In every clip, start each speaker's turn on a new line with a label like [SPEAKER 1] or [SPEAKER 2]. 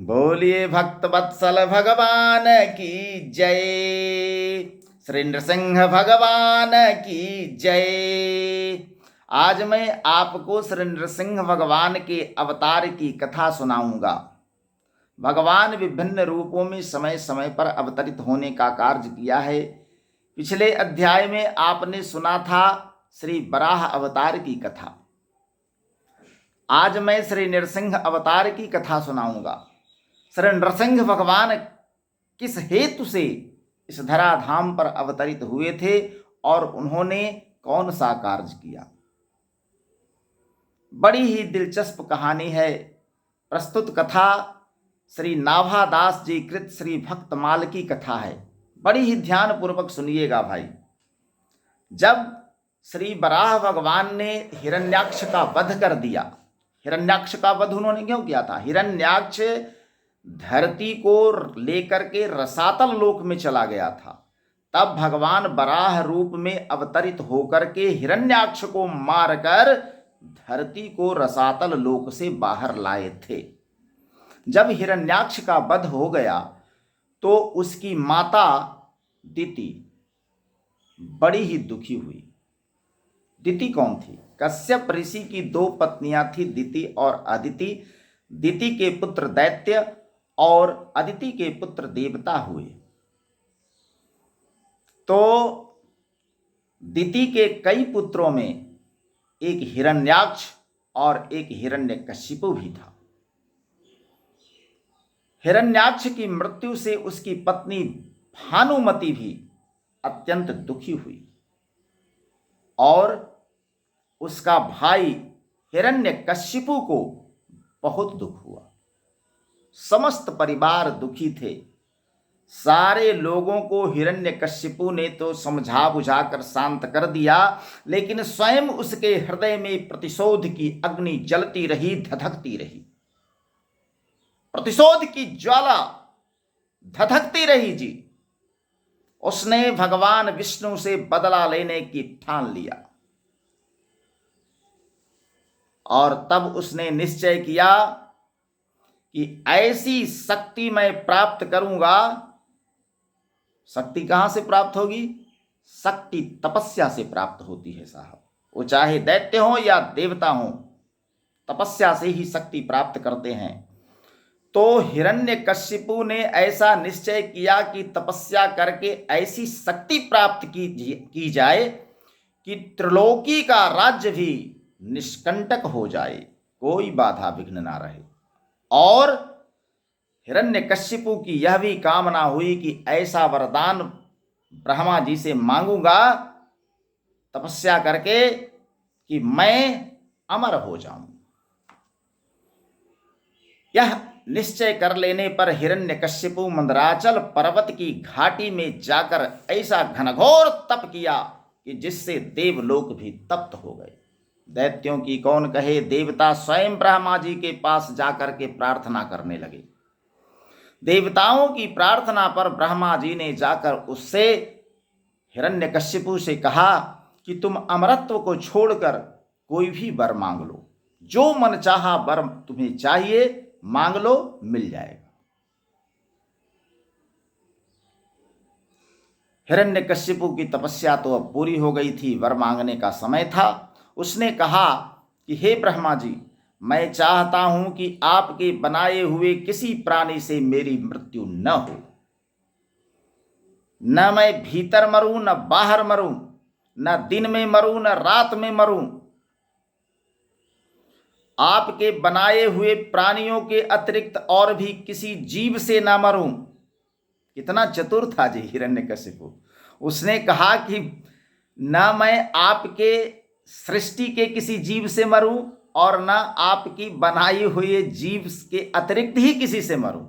[SPEAKER 1] बोलिए भक्त वत्सल भगवान की जय। श्री नृसिंह भगवान की जय। आज मैं आपको श्री नृसिंह भगवान के अवतार की कथा सुनाऊंगा। भगवान विभिन्न रूपों में समय समय पर अवतरित होने का कार्य किया है। पिछले अध्याय में आपने सुना था श्री वराह अवतार की कथा। आज मैं श्री नृसिंह अवतार की कथा सुनाऊंगा। श्री नृसिंह भगवान किस हेतु से इस धराधाम पर अवतरित हुए थे और उन्होंने कौन सा कार्य किया। बड़ी ही दिलचस्प कहानी है। प्रस्तुत कथा श्री नाभादास जी कृत श्री भक्तमाल की कथा है। बड़ी ही ध्यान पूर्वक सुनिएगा भाई। जब श्री वराह भगवान ने हिरण्याक्ष का वध कर दिया, हिरण्याक्ष का वध उन्होंने क्यों किया था? हिरण्याक्ष धरती को लेकर के रसातल लोक में चला गया था। तब भगवान वराह रूप में अवतरित होकर के हिरण्याक्ष को मारकर धरती को रसातल लोक से बाहर लाए थे। जब हिरण्याक्ष का वध हो गया तो उसकी माता दिति बड़ी ही दुखी हुई। दिति कौन थी? कश्यप ऋषि की दो पत्नियां थी, दिति और अदिति। दिति के पुत्र दैत्य और अदिति के पुत्र देवता हुए। तो दिति के कई पुत्रों में एक हिरण्याक्ष और एक हिरण्यकशिपु भी था। हिरण्याक्ष की मृत्यु से उसकी पत्नी भानुमति भी अत्यंत दुखी हुई और उसका भाई हिरण्यकशिपु को बहुत दुख हुआ। समस्त परिवार दुखी थे। सारे लोगों को हिरण्यकशिपु ने तो समझा बुझाकर शांत कर दिया, लेकिन स्वयं उसके हृदय में प्रतिशोध की अग्नि जलती रही, धधकती रही। प्रतिशोध की ज्वाला धधकती रही जी। उसने भगवान विष्णु से बदला लेने की ठान लिया और तब उसने निश्चय किया कि ऐसी शक्ति मैं प्राप्त करूंगा। शक्ति कहां से प्राप्त होगी? शक्ति तपस्या से प्राप्त होती है साहब। वो चाहे दैत्य हो या देवता हो, तपस्या से ही शक्ति प्राप्त करते हैं। तो हिरण्यकशिपु ने ऐसा निश्चय किया कि तपस्या करके ऐसी शक्ति प्राप्त की जाए कि त्रिलोकी का राज्य भी निष्कंटक हो जाए, कोई बाधा विघ्न ना रहे। और हिरण्यकशिपु की यह भी कामना हुई कि ऐसा वरदान ब्रह्मा जी से मांगूंगा तपस्या करके कि मैं अमर हो जाऊं। यह निश्चय कर लेने पर हिरण्यकशिपु मंदराचल पर्वत की घाटी में जाकर ऐसा घनघोर तप किया कि जिससे देवलोक भी तप्त हो गए। दैत्यों की कौन कहे, देवता स्वयं ब्रह्मा जी के पास जाकर के प्रार्थना करने लगे। देवताओं की प्रार्थना पर ब्रह्मा जी ने जाकर उससे, हिरण्यकशिपु से कहा कि तुम अमरत्व को छोड़कर कोई भी वर मांग लो, जो मन चाहा वर तुम्हें चाहिए मांग लो, मिल जाएगा। हिरण्यकशिपु की तपस्या तो अब पूरी हो गई थी, वर मांगने का समय था। उसने कहा कि हे ब्रह्मा जी, मैं चाहता हूं कि आपके बनाए हुए किसी प्राणी से मेरी मृत्यु न हो। न मैं भीतर मरूं, न बाहर मरूं, न दिन में मरूं, न रात में मरूं। आपके बनाए हुए प्राणियों के अतिरिक्त और भी किसी जीव से ना मरूं। कितना चतुर था जी हिरण्यकशिपु। उसने कहा कि ना मैं आपके सृष्टि के किसी जीव से मरूं और ना आपकी बनाई हुए जीव के अतिरिक्त ही किसी से मरूं।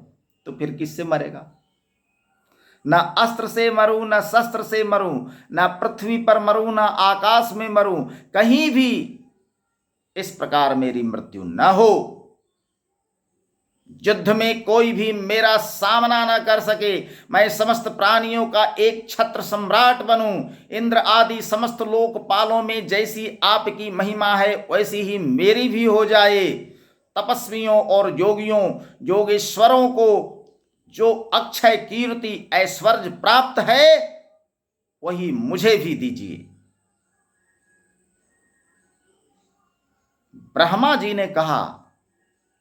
[SPEAKER 1] तो फिर किससे मरेगा? ना अस्त्र से मरूं, ना शस्त्र से मरूं, ना पृथ्वी पर मरूं, ना आकाश में मरूं। कहीं भी इस प्रकार मेरी मृत्यु न हो, युद्ध में कोई भी मेरा सामना न कर सके। मैं समस्त प्राणियों का एक छत्र सम्राट बनूं। इंद्र आदि समस्त लोकपालों में जैसी आपकी महिमा है वैसी ही मेरी भी हो जाए। तपस्वियों और योगियों योगेश्वरों को जो अक्षय कीर्ति ऐश्वर्य प्राप्त है वही मुझे भी दीजिए। ब्रह्मा जी ने कहा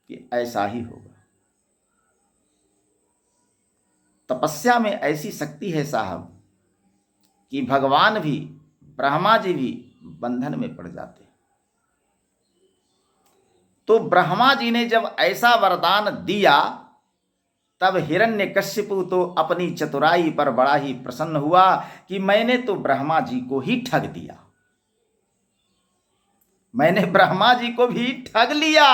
[SPEAKER 1] कि ऐसा ही होगा। तपस्या में ऐसी शक्ति है साहब कि भगवान भी, ब्रह्मा जी भी बंधन में पड़ जाते हैं। तो ब्रह्मा जी ने जब ऐसा वरदान दिया तब हिरण्यकश्यपु तो अपनी चतुराई पर बड़ा ही प्रसन्न हुआ कि मैंने तो ब्रह्मा जी को ही ठग दिया, मैंने ब्रह्मा जी को भी ठग लिया।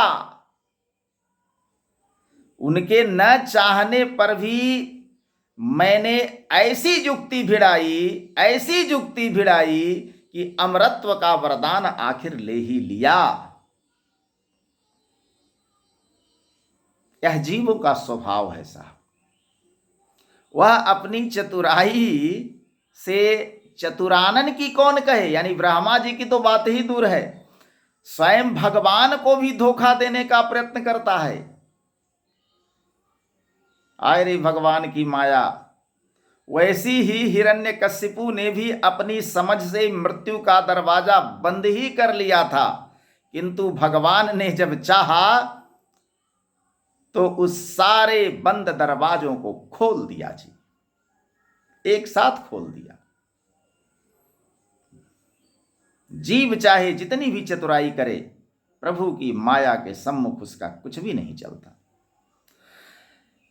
[SPEAKER 1] उनके न चाहने पर भी मैंने ऐसी युक्ति भिड़ाई कि अमरत्व का वरदान आखिर ले ही लिया। यह जीवों का स्वभाव है साहब। वह अपनी चतुराई से चतुरानन की कौन कहे, यानी ब्रह्मा जी की तो बात ही दूर है, स्वयं भगवान को भी धोखा देने का प्रयत्न करता है। आय रे भगवान की माया। वैसी ही हिरण्यकशिपु ने भी अपनी समझ से मृत्यु का दरवाजा बंद ही कर लिया था, किंतु भगवान ने जब चाहा तो उस सारे बंद दरवाजों को खोल दिया जी, एक साथ खोल दिया। जीव चाहे जितनी भी चतुराई करे, प्रभु की माया के सम्मुख उसका कुछ भी नहीं चलता।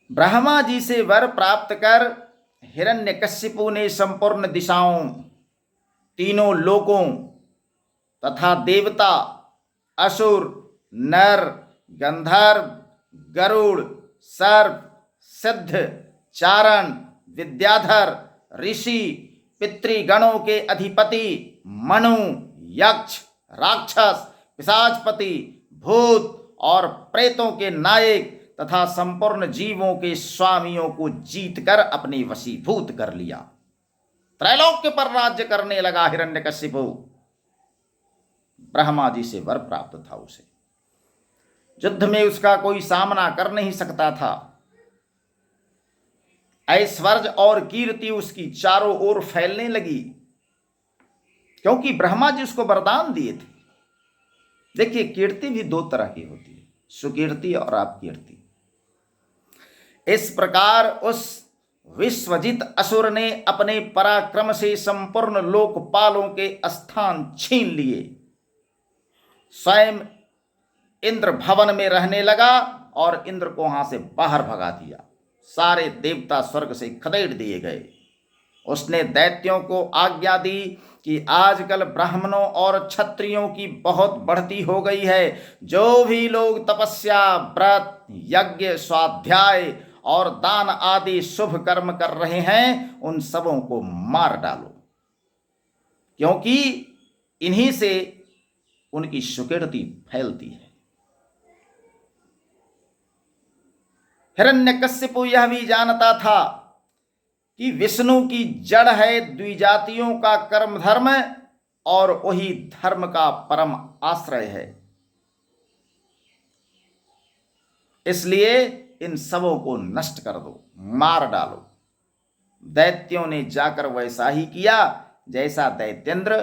[SPEAKER 1] ब्रह्मा जी से वर प्राप्त कर हिरण्यकशिपु ने संपूर्ण दिशाओं, तीनों लोकों तथा देवता, असुर, नर, गंधर्व, गरुड़, सर्प, सिद्ध, चारण, विद्याधर, ऋषि, पितृगणों के अधिपति, मनु, यक्ष, राक्षस, पिशाचपति, भूत और प्रेतों के नायक तथा संपूर्ण जीवों के स्वामियों को जीतकर अपने वशीभूत कर लिया। त्रैलोक्य पर राज्य करने लगा हिरण्यकशिपु। ब्रह्मा जी से वर प्राप्त था उसे। युद्ध में उसका कोई सामना कर नहीं सकता था। ऐश्वर्य और कीर्ति उसकी चारों ओर फैलने लगी, क्योंकि ब्रह्मा जी उसको वरदान दिए थे। देखिए, कीर्ति भी दो तरह की होती है, सुकीर्ति और अपकीर्ति। इस प्रकार उस विश्वजित असुर ने अपने पराक्रम से संपूर्ण लोकपालों के स्थान छीन लिए। स्वयं इंद्र भवन में रहने लगा और इंद्र को वहां से बाहर भगा दिया। सारे देवता स्वर्ग से खदेड़ दिए गए। उसने दैत्यों को आज्ञा दी कि आजकल ब्राह्मणों और क्षत्रियों की बहुत बढ़ती हो गई है। जो भी लोग तपस्या, व्रत, यज्ञ, स्वाध्याय और दान आदि शुभ कर्म कर रहे हैं, उन सबों को मार डालो, क्योंकि इन्हीं से उनकी सुकीर्ति फैलती है। हिरण्यकशिपु यह भी जानता था कि विष्णु की जड़ है द्विजातियों का कर्म धर्म, और वही धर्म का परम आश्रय है। इसलिए इन सबों को नष्ट कर दो, मार डालो। दैत्यों ने जाकर वैसा ही किया जैसा दैत्येंद्र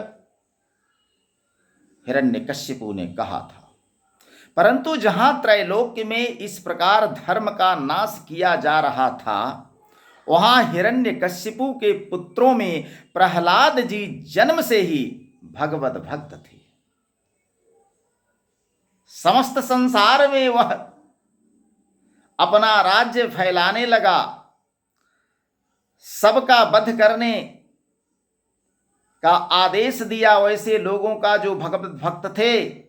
[SPEAKER 1] हिरण्यकशिपु ने कहा था। परंतु जहां त्रैलोक्य में इस प्रकार धर्म का नाश किया जा रहा था, वहां हिरण्यकशिपु के पुत्रों में प्रहलाद जी जन्म से ही भगवत भक्त थे। समस्त संसार में वह अपना राज्य फैलाने लगा, सबका वध करने का आदेश दिया वैसे लोगों का जो भगवत भक्त थे,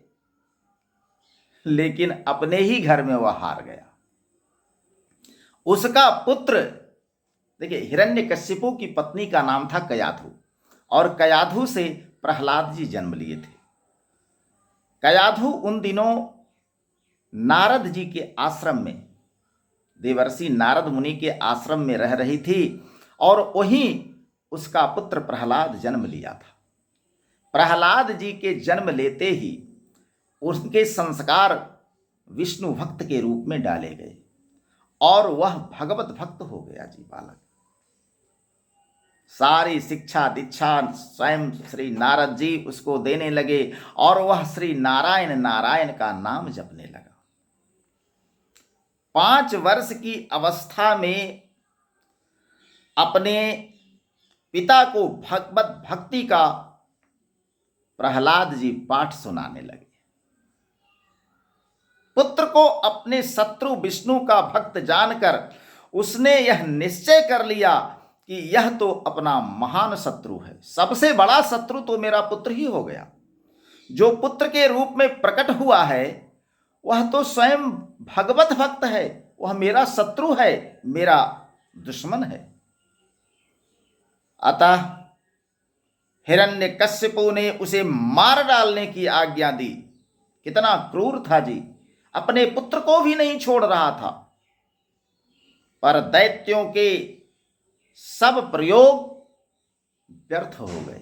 [SPEAKER 1] लेकिन अपने ही घर में वह हार गया। उसका पुत्र, देखिए, हिरण्यकशिपु की पत्नी का नाम था कयाधु, और कयाधु से प्रहलाद जी जन्म लिए थे। कयाधु उन दिनों नारद जी के आश्रम में, देवर्षि नारद मुनि के आश्रम में रह रही थी, और वहीं उसका पुत्र प्रहलाद जन्म लिया था। प्रहलाद जी के जन्म लेते ही उनके संस्कार विष्णु भक्त के रूप में डाले गए और वह भगवत भक्त हो गया जी बालक। सारी शिक्षा दीक्षा स्वयं श्री नारद जी उसको देने लगे और वह श्री नारायण नारायण का नाम जपने लगा। 5 वर्ष की अवस्था में अपने पिता को भगवत भक्ति का प्रहलाद जी पाठ सुनाने लगे। पुत्र को अपने शत्रु विष्णु का भक्त जानकर उसने यह निश्चय कर लिया कि यह तो अपना महान शत्रु है, सबसे बड़ा शत्रु तो मेरा पुत्र ही हो गया। जो पुत्र के रूप में प्रकट हुआ है वह तो स्वयं भगवत भक्त है, वह मेरा शत्रु है, मेरा दुश्मन है। अतः हिरण्यकश्यपु ने उसे मार डालने की आज्ञा दी। कितना क्रूर था जी, अपने पुत्र को भी नहीं छोड़ रहा था। पर दैत्यों के सब प्रयोग व्यर्थ हो गए।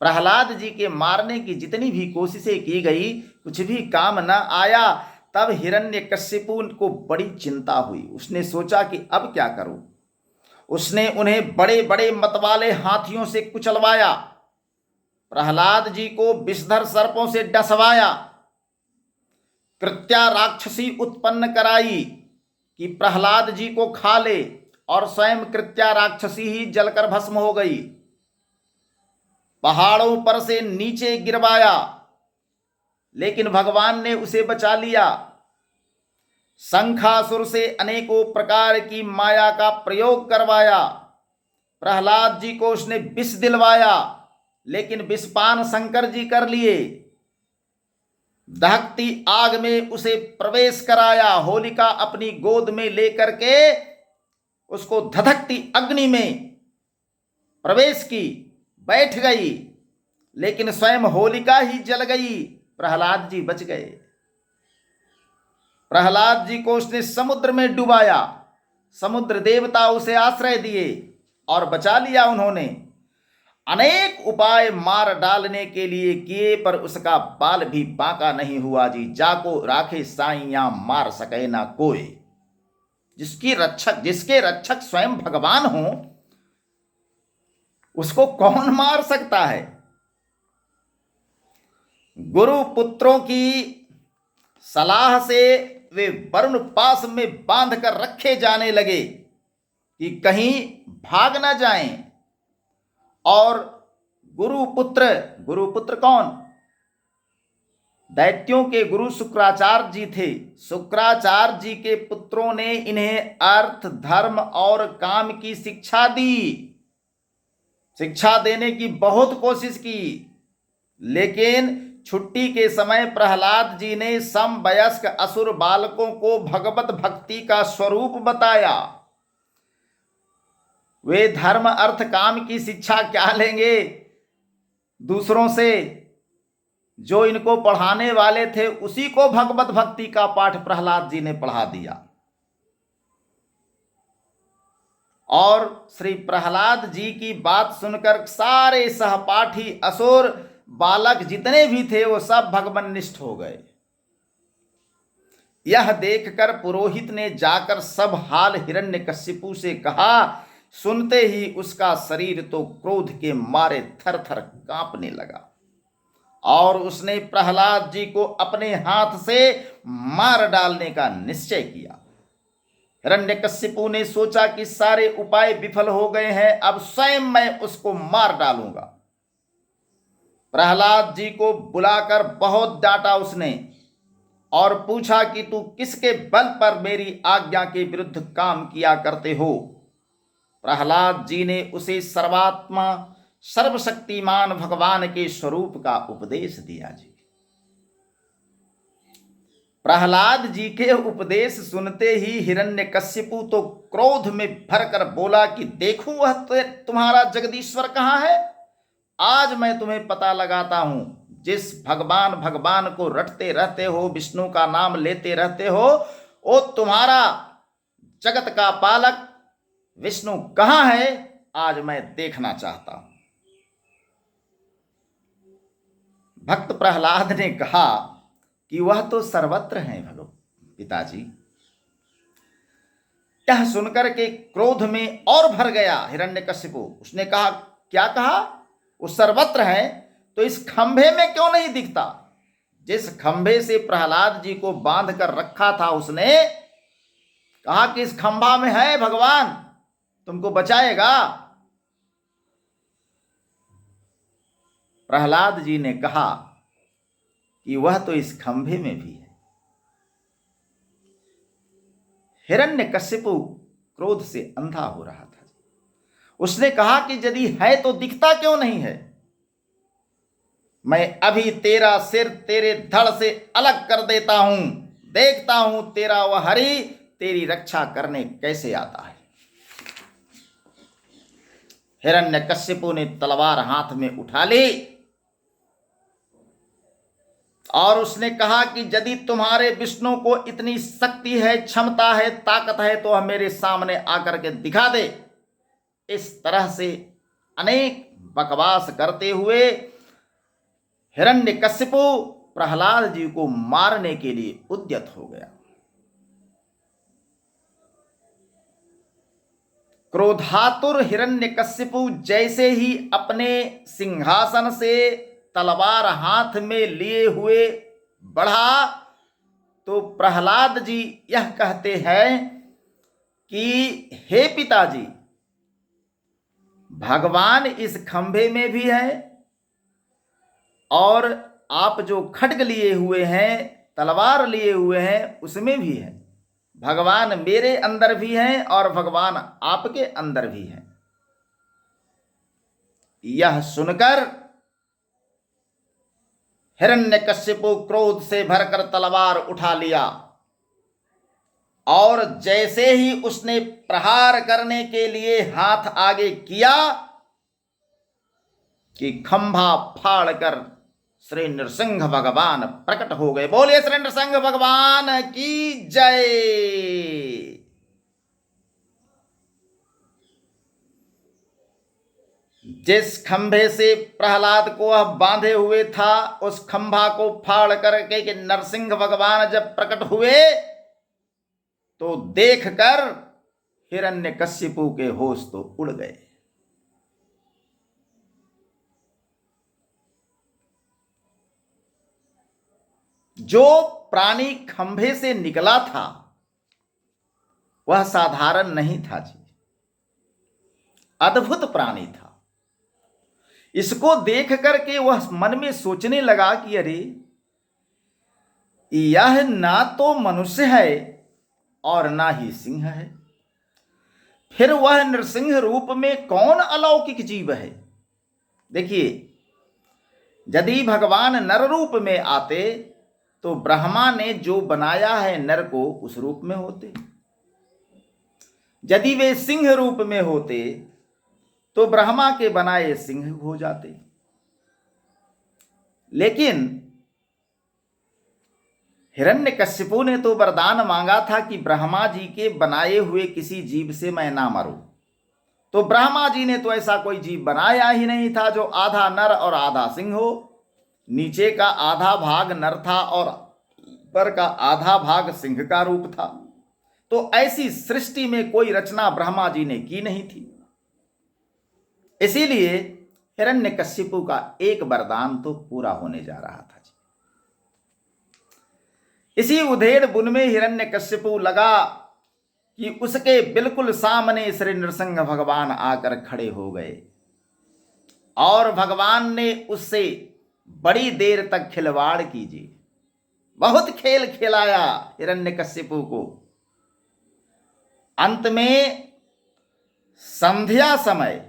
[SPEAKER 1] प्रहलाद जी के मारने की जितनी भी कोशिशें की गई कुछ भी काम न आया। तब हिरण्यकश्यपु को बड़ी चिंता हुई। उसने सोचा कि अब क्या करूं। उसने उन्हें बड़े बड़े मतवाले हाथियों से कुचलवाया, प्रहलाद जी को विषधर सर्पों से डसवाया, कृत्या राक्षसी उत्पन्न कराई कि प्रहलाद जी को खा ले, और स्वयं कृत्या राक्षसी ही जलकर भस्म हो गई। पहाड़ों पर से नीचे गिरवाया लेकिन भगवान ने उसे बचा लिया। शंखासुर से अनेकों प्रकार की माया का प्रयोग करवाया। प्रहलाद जी को उसने विष दिलवाया लेकिन विषपान शंकर जी कर लिए। दहकती आग में उसे प्रवेश कराया। होलिका अपनी गोद में लेकर के उसको धधकती अग्नि में प्रवेश की, बैठ गई, लेकिन स्वयं होलिका ही जल गई। प्रहलाद जी बच गए। प्रहलाद जी को उसने समुद्र में डुबाया, समुद्र देवता उसे आश्रय दिए और बचा लिया उन्होंने। अनेक उपाय मार डालने के लिए किए पर उसका बाल भी बांका नहीं हुआ जी। जाको राखे साइया मार सके ना कोई। जिसके रक्षक स्वयं भगवान हो उसको कौन मार सकता है। गुरु पुत्रों की सलाह से वे वरुण पास में बांध कर रखे जाने लगे कि कहीं भाग ना जाएं। और गुरुपुत्र कौन? दैत्यों के गुरु शुक्राचार्य जी थे। शुक्राचार्य जी के पुत्रों ने इन्हें अर्थ धर्म और काम की शिक्षा दी। शिक्षा देने की बहुत कोशिश की, लेकिन छुट्टी के समय प्रहलाद जी ने समवयस्क असुर बालकों को भगवत भक्ति का स्वरूप बताया। वे धर्म अर्थ काम की शिक्षा क्या लेंगे दूसरों से? जो इनको पढ़ाने वाले थे उसी को भगवत भक्ति का पाठ प्रहलाद जी ने पढ़ा दिया। और श्री प्रहलाद जी की बात सुनकर सारे सहपाठी असुर बालक जितने भी थे वो सब भगवन्निष्ठ हो गए। यह देखकर पुरोहित ने जाकर सब हाल हिरण्यकश्यपु से कहा। सुनते ही उसका शरीर तो क्रोध के मारे थर थर कांपने लगा और उसने प्रहलाद जी को अपने हाथ से मार डालने का निश्चय किया। हिरण्यकश्यपु ने सोचा कि सारे उपाय विफल हो गए हैं, अब स्वयं मैं उसको मार डालूंगा। प्रहलाद जी को बुलाकर बहुत डांटा उसने और पूछा कि तू किसके बल पर मेरी आज्ञा के विरुद्ध काम किया करते हो। प्रहलाद जी ने उसे सर्वात्मा सर्वशक्तिमान भगवान के स्वरूप का उपदेश दिया जी। प्रहलाद जी के उपदेश सुनते ही हिरण्यकश्यपु तो क्रोध में भरकर बोला कि देखूं वह तुम्हारा जगदीश्वर कहाँ है। आज मैं तुम्हें पता लगाता हूं। जिस भगवान को रटते रहते हो, विष्णु का नाम लेते रहते हो, वो तुम्हारा जगत का पालक विष्णु कहाँ है, आज मैं देखना चाहता हूं। भक्त प्रहलाद ने कहा कि वह तो सर्वत्र हैं भगवान पिताजी। यह सुनकर के क्रोध में और भर गया हिरण्यकशिपु। उसने कहा, क्या कहा? वो सर्वत्र है तो इस खंभे में क्यों नहीं दिखता? जिस खंभे से प्रहलाद जी को बांध कर रखा था, उसने कहा कि इस खंभा में है भगवान, तुमको बचाएगा। प्रहलाद जी ने कहा कि वह तो इस खंभे में भी है। हिरण्यकशिपु क्रोध से अंधा हो रहा था। उसने कहा कि यदि है तो दिखता क्यों नहीं है? मैं अभी तेरा सिर तेरे धड़ से अलग कर देता हूं, देखता हूं तेरा वह हरि तेरी रक्षा करने कैसे आता है। हिरण्यकशिपु ने तलवार हाथ में उठा ली और उसने कहा कि यदि तुम्हारे विष्णु को इतनी शक्ति है, क्षमता है, ताकत है, तो मेरे सामने आकर के दिखा दे। इस तरह से अनेक बकवास करते हुए हिरण्यकशिपु प्रहलाद जी को मारने के लिए उद्यत हो गया। क्रोधातुर हिरण्यकशिपु जैसे ही अपने सिंहासन से तलवार हाथ में लिए हुए बढ़ा, तो प्रहलाद जी यह कहते हैं कि हे पिताजी, भगवान इस खंभे में भी है और आप जो खड्ग लिए हुए हैं, तलवार लिए हुए हैं, उसमें भी है। भगवान मेरे अंदर भी हैं और भगवान आपके अंदर भी हैं। यह सुनकर हिरण्यकशिपु क्रोध से भरकर तलवार उठा लिया और जैसे ही उसने प्रहार करने के लिए हाथ आगे किया कि खंभा फाड़कर श्री नृसिंह भगवान प्रकट हो गए। बोलिए श्री नृसिंह भगवान की जय। जिस खंभे से प्रहलाद को वह बांधे हुए था, उस खंभा को फाड़ करके कि नरसिंह भगवान जब प्रकट हुए तो देखकर हिरण्यकशिपु के होश तो उड़ गए। जो प्राणी खंभे से निकला था वह साधारण नहीं था जी, अद्भुत प्राणी था। इसको देख करके वह मन में सोचने लगा कि अरे, यह ना तो मनुष्य है और ना ही सिंह है, फिर वह नृसिंह रूप में कौन अलौकिक जीव है। देखिए, यदि भगवान नर रूप में आते तो ब्रह्मा ने जो बनाया है नर को उस रूप में होते। यदि वे सिंह रूप में होते तो ब्रह्मा के बनाए सिंह हो जाते। लेकिन हिरण्यकशिपु ने तो वरदान मांगा था कि ब्रह्मा जी के बनाए हुए किसी जीव से मैं ना मरूं। तो ब्रह्मा जी ने तो ऐसा कोई जीव बनाया ही नहीं था जो आधा नर और आधा सिंह हो। नीचे का आधा भाग नर था और ऊपर का आधा भाग सिंह का रूप था। तो ऐसी सृष्टि में कोई रचना ब्रह्मा जी ने की नहीं थी। इसीलिए हिरण्यकशिपु का एक वरदान तो पूरा होने जा रहा था। इसी उधेड़ बुन में हिरण्यकशिपु लगा कि उसके बिल्कुल सामने श्री नृसिंह भगवान आकर खड़े हो गए और भगवान ने उससे बड़ी देर तक खिलवाड़ कीजिए, बहुत खेल खिलाया हिरण्यकशिपु को। अंत में संध्या समय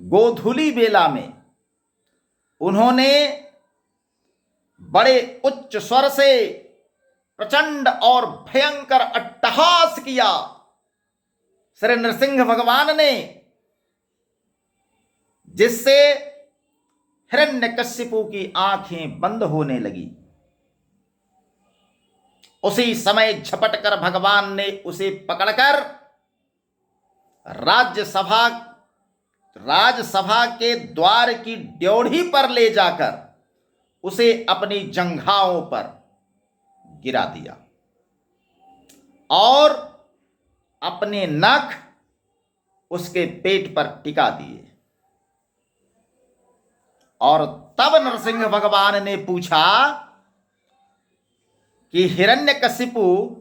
[SPEAKER 1] गोधूली बेला में उन्होंने बड़े उच्च स्वर से प्रचंड और भयंकर अट्टहास किया श्री नृसिंह भगवान ने, जिससे हिरण्यकशिपु की आंखें बंद होने लगी। उसी समय झपट कर भगवान ने उसे पकड़कर राजसभा के द्वार की ड्योढ़ी पर ले जाकर उसे अपनी जंघाओं पर गिरा दिया और अपने नख उसके पेट पर टिका दिए। और तब नरसिंह भगवान ने पूछा कि हिरण्यकशिपु,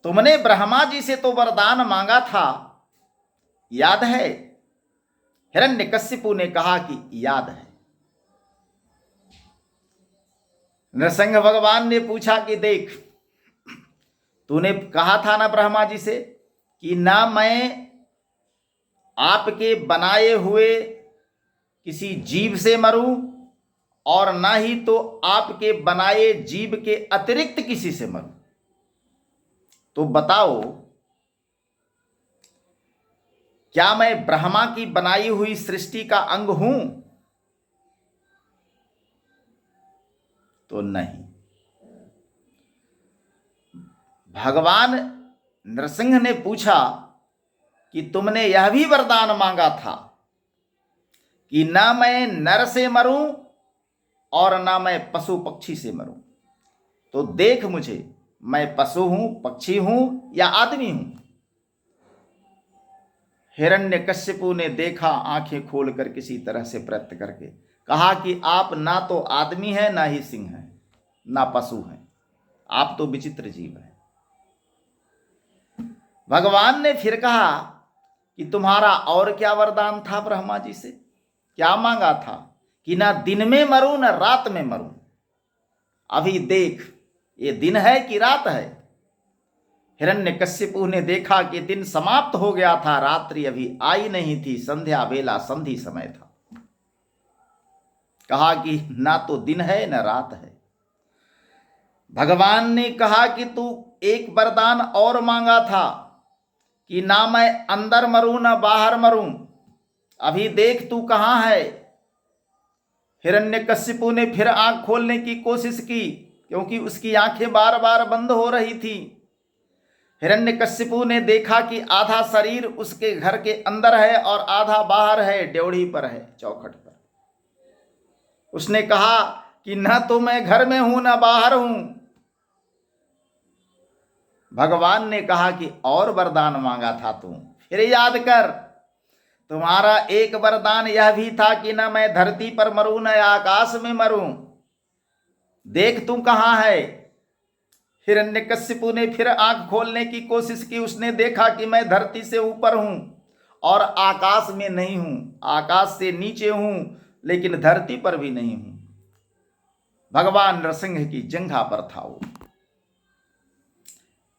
[SPEAKER 1] तुमने ब्रह्मा जी से तो वरदान मांगा था, याद है? हिरण्यकशिपु ने कहा कि याद है। नरसिंह भगवान ने पूछा कि देख, तूने कहा था ना ब्रह्मा जी से कि ना मैं आपके बनाए हुए किसी जीव से मरूं और ना ही तो आपके बनाए जीव के अतिरिक्त किसी से मरूं। तो बताओ, क्या मैं ब्रह्मा की बनाई हुई सृष्टि का अंग हूं? तो नहीं। भगवान नरसिंह ने पूछा कि तुमने यह भी वरदान मांगा था कि ना मैं नर से मरूं और ना मैं पशु पक्षी से मरूं। तो देख मुझे, मैं पशु हूं, पक्षी हूं या आदमी हूं? हिरण्यकशिपु ने देखा, आंखें खोलकर किसी तरह से प्रयत्न करके कहा कि आप ना तो आदमी हैं, ना ही सिंह हैं, ना पशु हैं, आप तो विचित्र जीव हैं। भगवान ने फिर कहा कि तुम्हारा और क्या वरदान था ब्रह्मा जी से? क्या मांगा था? कि ना दिन में मरूं ना रात में मरूं। अभी देख, ये दिन है कि रात है? हिरण्यकशिपु ने देखा कि दिन समाप्त हो गया था, रात्रि अभी आई नहीं थी, संध्या बेला संधि समय था। कहा कि ना तो दिन है ना रात है। भगवान ने कहा कि तू एक वरदान और मांगा था कि ना मैं अंदर मरूं ना बाहर मरूं। अभी देख तू कहां है? हिरण्यकशिपु ने फिर आंख खोलने की कोशिश की, क्योंकि उसकी आंखें बार बार बंद हो रही थी। हिरण्यकशिपु ने देखा कि आधा शरीर उसके घर के अंदर है और आधा बाहर है, ड्योढ़ी पर है, चौखट पर। उसने कहा कि ना तो मैं घर में हूं ना बाहर हूं। भगवान ने कहा कि और वरदान मांगा था तू, फिर याद कर। तुम्हारा एक वरदान यह भी था कि ना मैं धरती पर मरूं ना आकाश में मरूं। देख तू कहां है? हिरण्यकशिपु ने फिर आंख खोलने की कोशिश की। उसने देखा कि मैं धरती से ऊपर हूं और आकाश में नहीं हूं, आकाश से नीचे हूं, लेकिन धरती पर भी नहीं हूं। भगवान नरसिंह की जंघा पर था वो।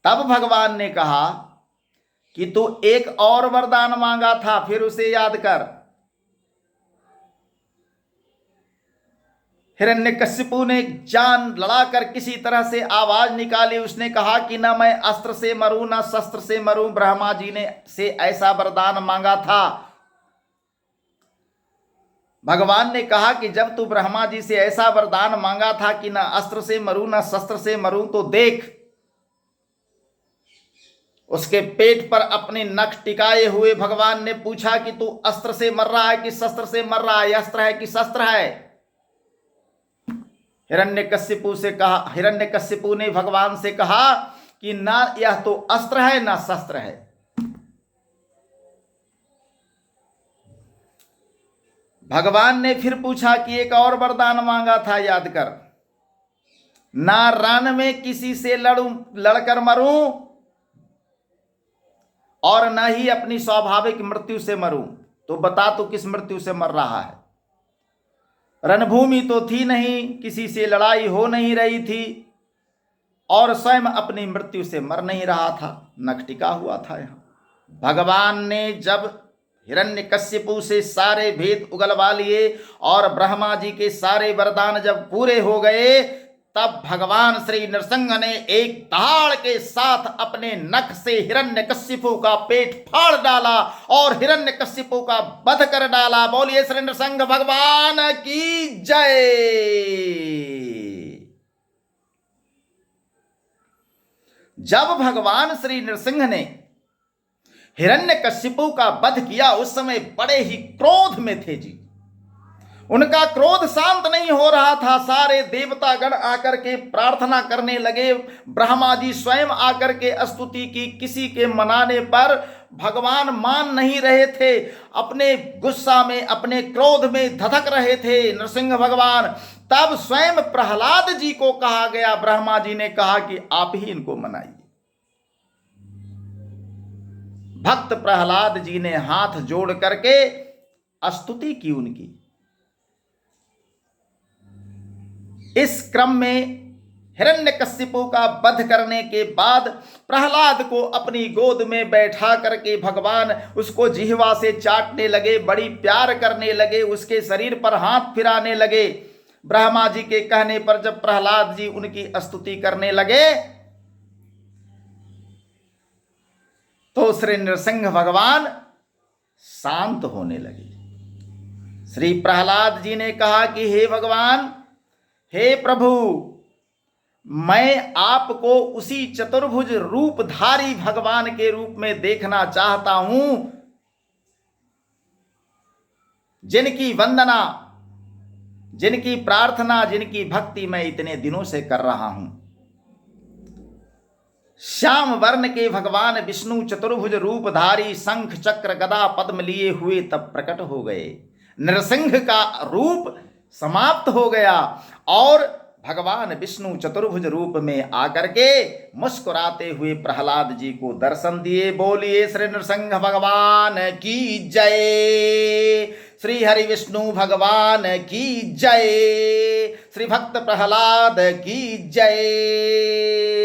[SPEAKER 1] तब भगवान ने कहा कि तू एक और वरदान मांगा था, फिर उसे याद कर। हिरण्यकशिपु ने जान लड़ाकर किसी तरह से आवाज निकाली। उसने कहा कि ना मैं अस्त्र से मरूं ना शस्त्र से मरूं। ब्रह्मा जी ने से ऐसा वरदान मांगा था। भगवान ने कहा कि जब तू ब्रह्मा जी से ऐसा वरदान मांगा था कि ना अस्त्र से मरूं ना शस्त्र से मरूं, तो देख, उसके पेट पर अपने नख टिकाए हुए भगवान ने पूछा कि तू अस्त्र से मर रहा है कि शस्त्र से मर रहा है? अस्त्र है कि शस्त्र है? हिरण्यकशिपु ने भगवान से कहा कि ना यह तो अस्त्र है ना शस्त्र है। भगवान ने फिर पूछा कि एक और वरदान मांगा था, याद कर। ना रण में किसी से लड़कर मरूं और न ही अपनी स्वाभाविक मृत्यु से मरूं। तो बता तू किस मृत्यु से मर रहा है? रणभूमि तो थी नहीं, किसी से लड़ाई हो नहीं रही थी और स्वयं अपनी मृत्यु से मर नहीं रहा था, नख टिका हुआ था यहां। भगवान ने जब हिरण्यकशिपु से सारे भेद उगलवा लिए और ब्रह्मा जी के सारे वरदान जब पूरे हो गए, तब भगवान श्री नरसिंह ने एक दहाड़ के साथ अपने नख से हिरण्यकशिपु का पेट फाड़ डाला और हिरण्यकशिपु का वध कर डाला। बोलिए श्री नरसिंह भगवान की जय। जब भगवान श्री नरसिंह ने हिरण्यकशिपु का वध किया, उस समय बड़े ही क्रोध में थे जी। उनका क्रोध शांत नहीं हो रहा था। सारे देवतागण आकर के प्रार्थना करने लगे, ब्रह्मा जी स्वयं आकर के स्तुति की। किसी के मनाने पर भगवान मान नहीं रहे थे, अपने गुस्सा में, अपने क्रोध में धधक रहे थे नरसिंह भगवान। तब स्वयं प्रहलाद जी को कहा गया, ब्रह्मा जी ने कहा कि आप ही इनको मनाइए। भक्त प्रहलाद जी ने हाथ जोड़ करके स्तुति की उनकी। इस क्रम में हिरण्यकश्यपु का वध करने के बाद प्रहलाद को अपनी गोद में बैठा करके भगवान उसको जिह्वा से चाटने लगे, बड़ी प्यार करने लगे, उसके शरीर पर हाथ फिराने लगे। ब्रह्मा जी के कहने पर जब प्रहलाद जी उनकी स्तुति करने लगे तो श्री नृसिंह भगवान शांत होने लगे। श्री प्रहलाद जी ने कहा कि हे भगवान, हे प्रभु, मैं आपको उसी चतुर्भुज रूपधारी भगवान के रूप में देखना चाहता हूं जिनकी वंदना, जिनकी प्रार्थना, जिनकी भक्ति मैं इतने दिनों से कर रहा हूं। श्याम वर्ण के भगवान विष्णु चतुर्भुज रूपधारी शंख चक्र गदा पद्म लिए हुए तब प्रकट हो गए। नरसिंह का रूप समाप्त हो गया और भगवान विष्णु चतुर्भुज रूप में आकर के मुस्कुराते हुए प्रहलाद जी को दर्शन दिए। बोलिए श्री नृसिंह भगवान की जय, श्री हरि विष्णु भगवान की जय, श्री भक्त प्रहलाद की जय।